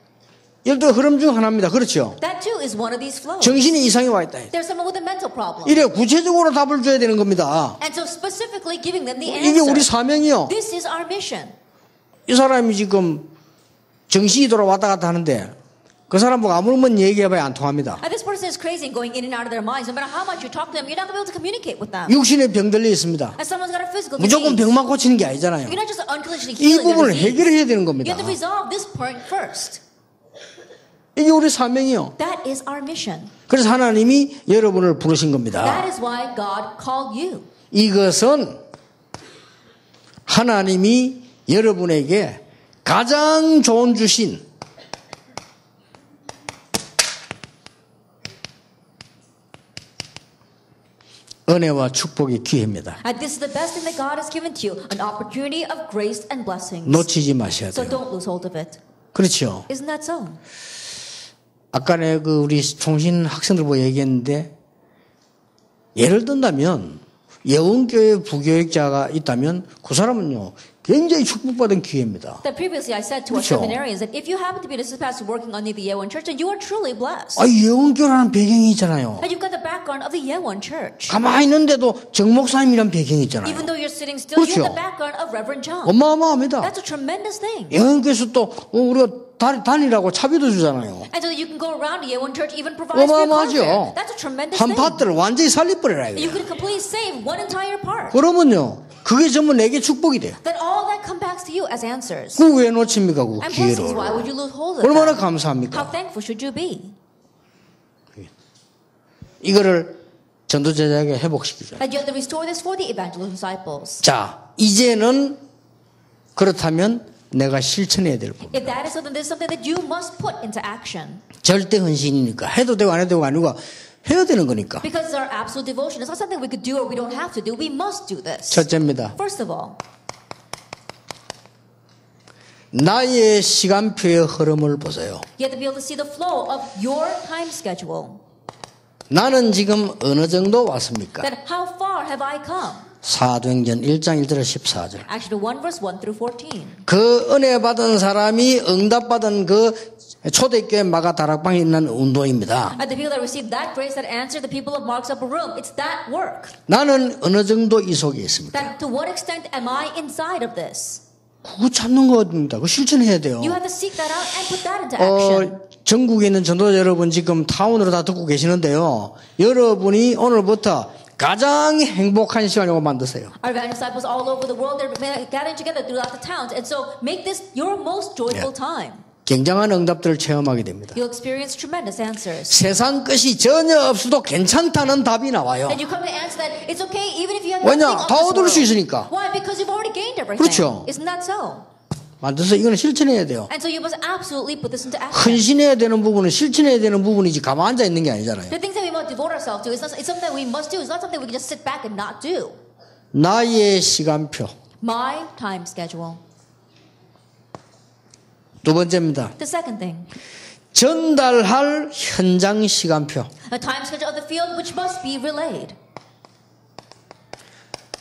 12 흐름 중 하나입니다. 그렇죠? That too is one of these flows. 정신이 이상이 와 있다. There's someone with a mental problem. 이래 구체적으로 답을 줘야 되는 겁니다. And so specifically giving them the 이게 우리 answer. 사명이요. This is our mission. 이 사람이 지금 정신이 돌아 왔다 갔다 하는데 그 사람 보고 아무런 얘기해봐야 안 통합니다. And this person is crazy and going in and out of their minds. No matter how much you talk to them, you're not going to be able to communicate with them. 육신에 병 들려 있습니다. And someone's got a physical 무조건 disease. 병만 고치는 게 아니잖아요. You're not just unconditionally 이 healing their 부분을 disease. 해결해야 되는 You 겁니다. have to resolve this point first. 이게 우리 사명이요. That is our mission. 그래서 하나님이 여러분을 부르신 겁니다. That is why God called you. 이것은 하나님이 여러분에게 가장 좋은 주신 은혜와 축복의 기회입니다. And this is the best thing that God has given to you, an opportunity of grace and blessings. 놓치지 마셔야 So 돼요. don't lose hold of it. 그렇죠. Isn't that so? 아까내 그 우리 총신 학생들 보고 얘기했는데 예를 든다면 예원교회 부교육자가 있다면 그 사람은요 굉장히 축복받은 기회입니다. That previously I said to our 그렇죠. seminarians that if you happen to be an assistant pastor working under the Yewon Church, then you are truly blessed. 아 예원교라는 배경이 있잖아요. And you've got the background of the Yewon Church. 가만히 있는데도 정목사님이란 배경이 있잖아요. Even though you're sitting still, you 그렇죠. have the background of Reverend John. 어마어마합니다. That's a tremendous thing. 예원교에서 또 우리가 다니라고 차비도 주잖아요. And so that you can go around the Yewon Church, even provide for your 어마어마하죠. welfare. That's a tremendous 한 thing. 파트를 완전히 살려버려라 You 이거예요. could completely save one entire part. 그러면요 그게 전부 내게 축복이 돼요. That all that comes back to you as answers. 그 왜 놓칩니까 그 And blessings, 기회를. why would you lose hold of 얼마나 that? 감사합니까? How thankful should you be? 이거를 전도제자에게 회복시키죠. That you have to restore this for the evangelical disciples. 자, 이제는 그렇다면 내가 실천해야 될 부분. If that is so, then there's something that you must put into action. 절대 헌신이니까 해도 되고 안 해도 되고 아니고 해야 되는 거니까. Because it's our absolute devotion. It's not something we could do or we don't have to do. We must do this. 첫째입니다. First of all, 나의 시간표의 흐름을 보세요. you have to be able to see the flow of your time schedule. 나는 지금 어느 정도 왔습니까? That how far have I come? 사도행전 1장 1절 14절. Actually, 1 verse 1 through 14. 그 은혜 받은 사람이 응답받은 그 초대교회 마가 다락방에 있는 운동입니다. And the people that received that grace that answered the people of Mark's upper room, it's that work. 나는 어느 정도 이 속에 있습니까? That to what extent am I inside of this? 그거 찾는 겁니다. 그거 실천해야 돼요. You have to seek that out and put that into action. 전국에 있는 전도자 여러분 지금 타운으로 다 듣고 계시는데요. 여러분이 오늘부터 가장 행복한 시간이라고 만드세요. Our evangelist disciples all over the world, they're gathering together throughout the towns. And so make this your most joyful time. 굉장한 응답들을 체험하게 됩니다. You'll experience tremendous answers. 세상 것이 전혀 없어도 괜찮다는 답이 나와요. And you come to answer that it's okay even if you have 왜냐? nothing 다 of 얻을 this 수 world. 있으니까. Why? Because you've already gained everything. 그렇죠. Isn't that so? 만들어서 이거는 실천해야 돼요. And so you must absolutely put this into action. 헌신해야 되는 부분은 실천해야 되는 부분이지 가만 앉아 있는 게 아니잖아요. The things that we must devote ourselves to, it's something that we must do. It's not something we can just sit back and not do. 나의 시간표. My time schedule. 두 번째입니다. The second thing, 전달할 현장 시간표. a time schedule of the field which must be relayed.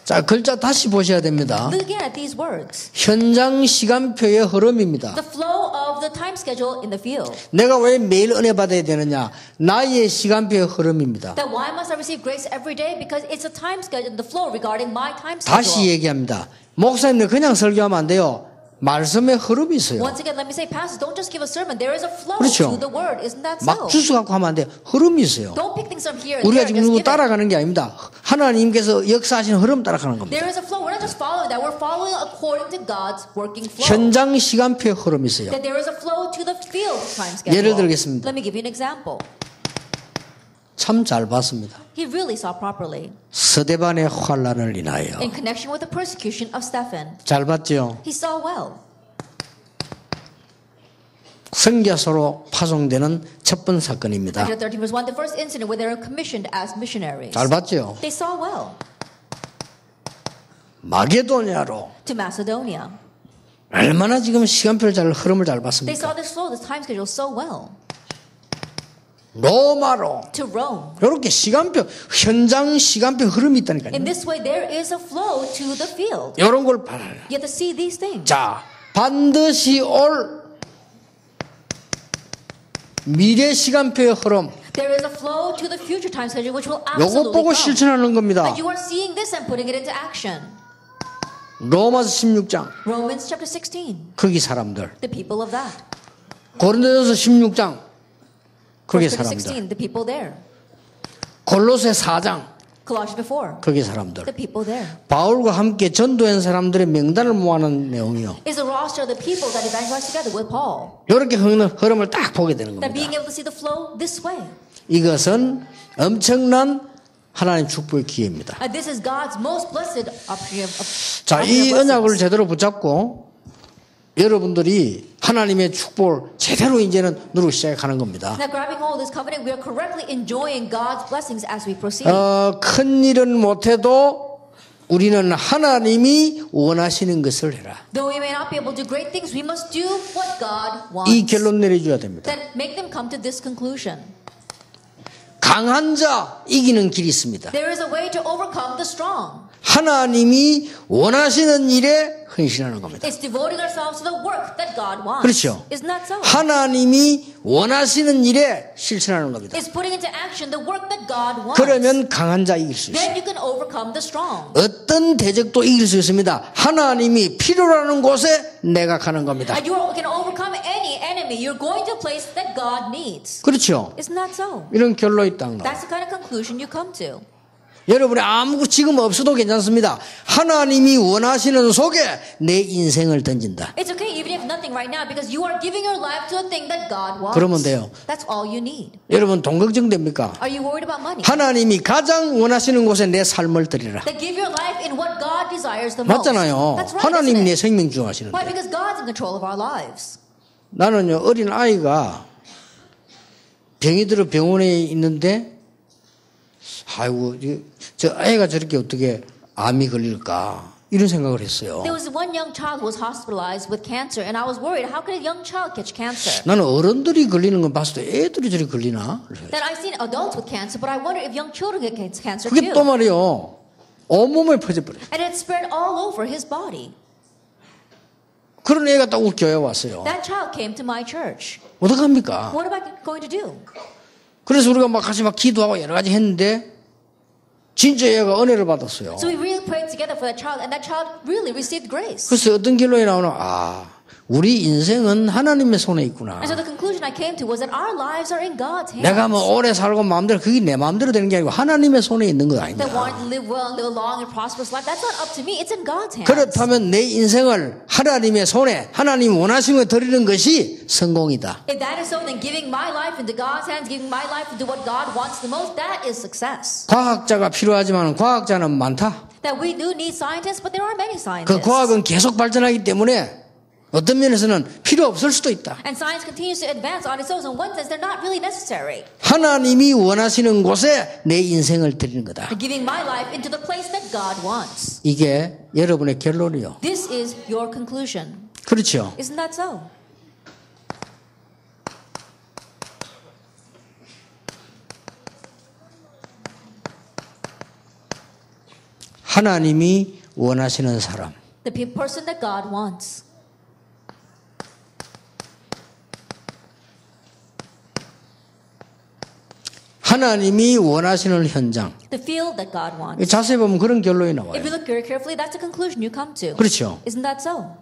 자, 글자 다시 보셔야 됩니다. Look again at these words. 현장 시간표의 흐름입니다. The flow of the time schedule in the field. 내가 왜 매일 은혜 받아야 되느냐? 나의 시간표의 흐름입니다. That why must I receive grace every day? Because it's a time schedule, the flow regarding my time 다시 schedule. 얘기합니다. 목사님들 그냥 설교하면 안 돼요. 말씀의 흐름이 있어요. Once again, let me say, Pastor, don't just give a sermon. There is a flow 그렇죠. to the word. Isn't that so? 막 주스 갖고 하면 안 돼요. 흐름이 있어요. Don't pick things from here and 우리가 there. 지금 Just 누구 give it. 따라가는 게 아닙니다. 하나님께서 역사하시는 흐름 따라가는 겁니다. There is a flow. We're not just following that. We're following according to God's working flow. 현장 시간표의 흐름이 있어요. That there is a flow to the field time schedule. 예를 들겠습니다. Let me give you an example. 참 잘 봤습니다. He really saw properly 스데반의 환란을 인하여. in connection with the persecution of Stephen. 잘 봤죠? He saw well. 선교사로 파송되는 첫 번째 사건입니다. Chapter 13 verse 1, the first incident where they were commissioned as missionaries. 잘 봤죠? They saw well 마게도냐로 to Macedonia. 얼마나 지금 시간표를 흐름을 잘 They 봤습니까? saw this flow, this time schedule so well. 로마로 To Rome. 이렇게 시간표 현장 시간표 흐름이 있다니까요. In this way, there is a flow to the field. 이런 걸 봐요. You have to see these things. 자, 반드시 올 미래 시간표의 흐름. There is a flow to the future time schedule which will 요거 absolutely 보고 come. 실천하는 겁니다. And you are seeing this and putting it into action. 로마서 16장 Romans chapter 16. 거기 사람들. The people of that. 고린도전서 16장 거기 Verse 사람들. 16. The people there. 골로새 4장 Colossians 4. 거기 사람들. The people there. 바울과 함께 전도한 사람들의 명단을 모아놓은 내용이요. Is a roster of the people that evangelized together with Paul. 이렇게 흐름을 딱 보게 되는 That 겁니다. being able to see the flow this way. 이것은 엄청난 하나님 축복의 기회입니다. And this is God's most blessed opportunity. 자, 이 언약을 제대로 붙잡고 여러분들이 하나님의 축복을 제대로 이제는 누리기 시작하는 겁니다. Now, grabbing hold of this covenant, we are correctly enjoying God's blessings as we proceed. 큰 일은 못해도 우리는 하나님이 원하시는 것을 해라. Though we may not be able to do great things, we must do what God 이 wants. 결론 내려줘야 됩니다. Then make them come to this conclusion. 강한 자 이기는 길이 있습니다. There is a way to overcome the strong. 하나님이 원하시는 일에 헌신하는 겁니다. It's devoting ourselves to the work that God wants. 그렇죠. Isn't that so? 하나님이 원하시는 일에 실천하는 겁니다. It's putting into action the work that God wants. 그러면 강한 자 이길 수 있어요. Then you can overcome the strong. 어떤 대적도 이길 수 있습니다. 하나님이 필요로 하는 곳에 내가 가는 겁니다. And you can overcome any enemy. You're going to a place that God needs. 그렇죠. Isn't that so? 이런 결론이 딱 나와요. That's the kind of conclusion you come to. 여러분이 아무 지금 없어도 괜찮습니다. 하나님이 원하시는 속에 내 인생을 던진다. It's okay even if nothing right now because you are giving your life to a thing that God wants. 그러면 돼요. That's all you need. 여러분 돈 걱정됩니까? Are you worried about money? 하나님이 가장 원하시는 곳에 내 삶을 드리라. That give your life in what God desires the most. 맞잖아요. That's right. 하나님이 Isn't 내 it? 생명 중하시는데. Why? Because God's in control of our lives. 나는요 어린 아이가 병이 들어 병원에 있는데 아이고 저 아이가 저렇게 어떻게 암이 걸릴까 이런 생각을 했어요. There was one young child who was hospitalized with cancer, and I was worried. How could a young child catch cancer? 나는 어른들이 걸리는 건 봤을 때 애들이 저렇게 걸리나? Then I've seen adults with cancer, but I wonder if young children get cancer 그게 또 too. 말이요 온몸에 퍼져버려요. And it spread all over his body. 그런 애가 딱 우리 교회에 왔어요. That child came to my church. 어떡합니까? What am I going to do? 그래서 우리가 막 같이 막 기도하고 여러 가지 했는데 진짜 얘가 은혜를 받았어요. So we really prayed together for that child, and that child really received grace. 그래서 어떤 결론이 나오나 우리 인생은 하나님의 손에 있구나. And so the conclusion I came to was that our lives are in God's hands. 내가 뭐 오래 살고 마음대로 그게 내 마음대로 되는 게 아니고 하나님의 손에 있는 거 아니다. That wanting to live well and live a long and prosperous life, that's not up to me. It's in God's hands. 그렇다면 내 인생을 하나님의 손에 하나님 원하시는 거 드리는 것이 성공이다. If that is so, then giving my life into God's hands, giving my life into what God wants the most, that is success. 과학자가 필요하지만 과학자는 많다. That we do need scientists, but there are many 그 scientists. 과학은 계속 발전하기 때문에 어떤 면에서는 필요 없을 수도 있다. And science continues to advance on its own. In one sense, they're not really necessary. 하나님이 원하시는 곳에 내 인생을 드리는 거다. Giving my life into the place that God wants. 이게 여러분의 결론이요. This is your conclusion. 그렇죠. Isn't that so? 하나님이 원하시는 사람. The person that God wants. 하나님이 원하시는 현장. The field that God wants. 자세히 보면 그런 결론이 나와요. If you look very carefully, that's the conclusion you come to. 그렇죠. Isn't that so?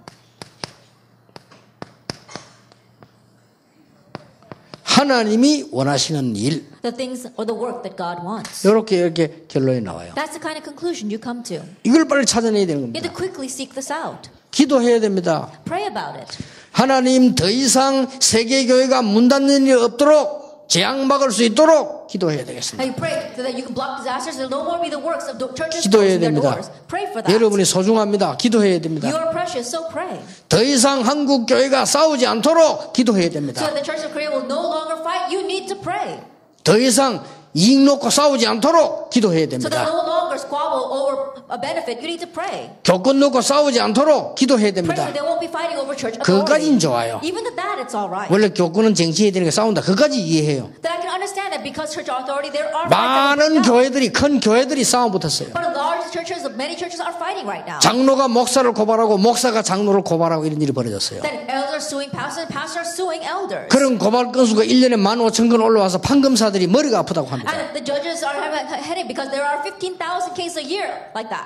하나님이 원하시는 일. The things or the work that God wants. 이렇게 결론이 나와요. That's the kind of conclusion you come to. 이걸 빨리 찾아내야 되는 You have 겁니다. to quickly seek this out. 기도해야 됩니다. Pray about it. 하나님 더 이상 세계교회가 문 닫는 일이 없도록 재앙 막을 수 있도록 기도해야 되겠습니다. How you pray so that you can block disasters. There will no more be the works of churches 기도해야 closing their 됩니다. doors. Pray for that. 여러분이 소중합니다. 기도해야 됩니다. You are precious, so pray. 더 이상 한국 교회가 싸우지 않도록 기도해야 So 됩니다. that the Church of Korea will no longer fight, you need to pray. 더 이상 이익 놓고 싸우지 않도록 기도해야 So that 됩니다. no longer squabble over a benefit, you need to pray. 교권 놓고 싸우지 않도록 기도해야 Pray 됩니다. that they won't be fighting over church 그것까진 authority. 좋아요. Even at that, it's all right. 원래 교권은 쟁취해야 되니까 싸운다. 그것까지 이해해요. That I can understand that because church authority, there are fights that will 많은 break out. 교회들이 큰 교회들이 싸움 붙었어요. But large churches, many churches are fighting right now. 장로가 목사를 고발하고 목사가 장로를 고발하고 이런 일이 벌어졌어요. That elders suing pastors and pastors suing elders. 그런 고발 건수가 1년에 15,000건 올라와서 판검사들이 머리가 아프다고 합니다. And the judges are having a headache because there are 15,000 cases a year like that.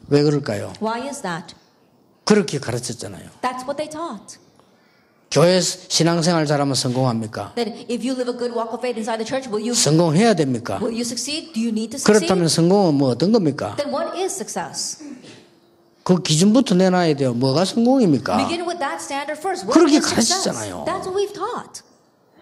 왜 그럴까요? Why is that? 그렇게 가르쳤잖아요. That's what they taught. 교회 신앙생활 잘하면 성공합니까? That if you live a good walk of faith inside the church, 성공해야 됩니까? will you succeed? Do you need to succeed? 그렇다면 성공은 뭐 어떤 겁니까? Then what is success? 그 기준부터 내놔야 돼요. 뭐가 성공입니까? Begin with that standard first. What 그렇게 is success? 가르치잖아요. That's what we've taught.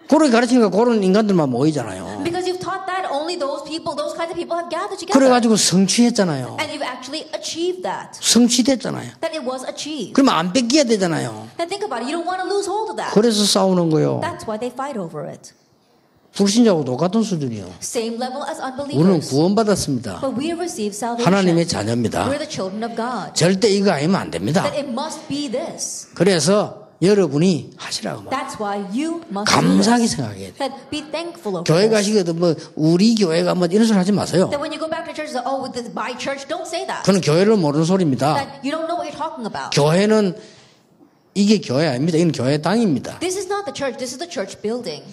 그렇게 가르치니까 그런 인간들만 모이잖아요. Because you've taught that only those people, those kinds of people have gathered together. 그래가지고 성취했잖아요. And you've actually achieved that. 성취됐잖아요. That it was achieved. 그러면 안 뺏겨야 되잖아요. Then think about it. You don't want to lose hold of that. 그래서 싸우는 거예요. That's why they fight over it. 불신자하고 똑같은 수준이요. Same level as 우리는 unbelievers. 구원받았습니다. But we have received salvation. 하나님의 자녀입니다. We're the children of God. 절대 이거 아니면 안 됩니다. That it must be this. 그래서 여러분이 하시라고. That's why you must 감사하게 do this. 생각해야 돼요. That be thankful of 교회 this. 가시거든 뭐 우리 교회가 뭐 이런 소리 하지 마세요. That when you go back to church, oh, with my church, don't say that. 그건 교회를 모르는 소리입니다. That you don't know what you're talking about. 교회는 이게 교회 아닙니다. 이건 교회 당입니다. This is not the church. This is the church building.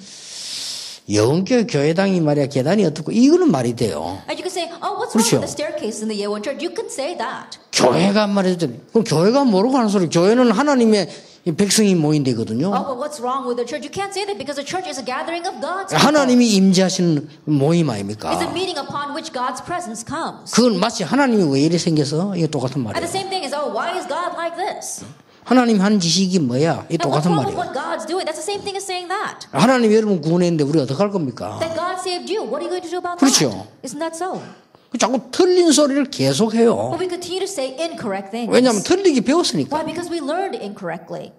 영교 교회당이 말이야 계단이 어떻고 이거는 말이 돼요. And you can say, oh, what's 그렇죠. wrong with the staircase in the Yeowon church? You can say that. 교회가 말이죠. 그럼 교회가 모르고 하는 소리. 교회는 하나님의 백성이 모인 데거든요. Oh, but what's wrong with the church? You can't say that because the church is a gathering of God's people. 하나님이 임재하시는 모임 It's a 아닙니까? meeting upon which God's presence comes. 그건 마치 하나님이 왜 이래 생겨서 이게 똑같은 And the 말이에요. same thing is, oh, why is God like this? 하나님 한 지식이 뭐야? 이게 And what's 똑같은 wrong with 말이에요. what God's doing? That's the same thing as saying that. 하나님이 여러분 구원했는데 우리 어떡할 겁니까? That God saved you. What are you going to do about 그렇죠. that? Isn't that so? 자꾸 틀린 소리를 계속해요. But we continue to say incorrect things. 왜냐하면 틀리기 배웠으니까. Why? Because we learned incorrectly.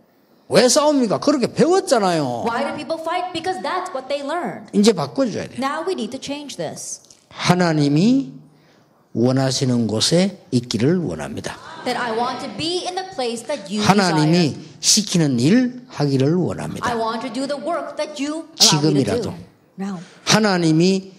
왜 싸웁니까? 그렇게 배웠잖아요. Why do people fight? Because that's what they learned. 이제 바꿔줘야 돼. Now we need to change this. 하나님이 원하시는 곳에 있기를 원합니다. That I want to be in the place that you 하나님이 desire. 시키는 일 하기를 I 원합니다. want to do the work that you allow me to do. 지금이라도. Now. 하나님이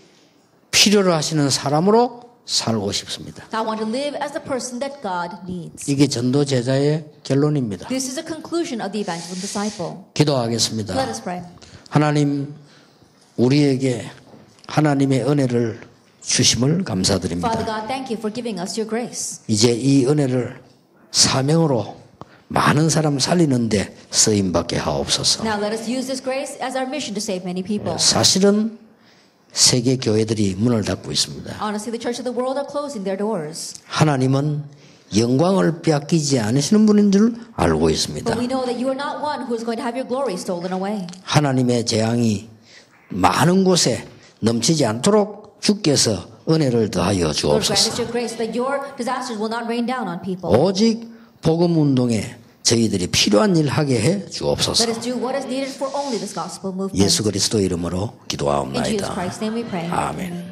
필요로 하시는 사람으로 살고 싶습니다. I want to live as the person that God needs. 이게 전도 제자의 결론입니다. This is a conclusion of the evangelist and disciple. 기도하겠습니다. Let us pray. 하나님, 우리에게 하나님의 은혜를 주심을 감사드립니다. Father God, thank you for giving us your grace. 이제 이 은혜를 사명으로 많은 사람 살리는데 쓰임받게 하옵소서. Now let us use this grace as our mission to save many people. 사실은 세계 교회들이 문을 닫고 있습니다. Honestly, the church of the world are closing their doors. 하나님은 영광을 빼앗기지 않으시는 분인 줄 알고 있습니다. But we know that you are not one who is going to have your glory stolen away. 하나님의 재앙이 많은 곳에 넘치지 않도록 주께서 은혜를 더하여 Lord, grant us 주옵소서. your grace that your disasters will not rain down on people. 오직 복음 운동에 저희들이 필요한 일 하게 해 주옵소서. Let us do what is needed for only this gospel movement. 예수 그리스도 이름으로 In Jesus 기도하옵나이다. Christ's name we pray. 아멘.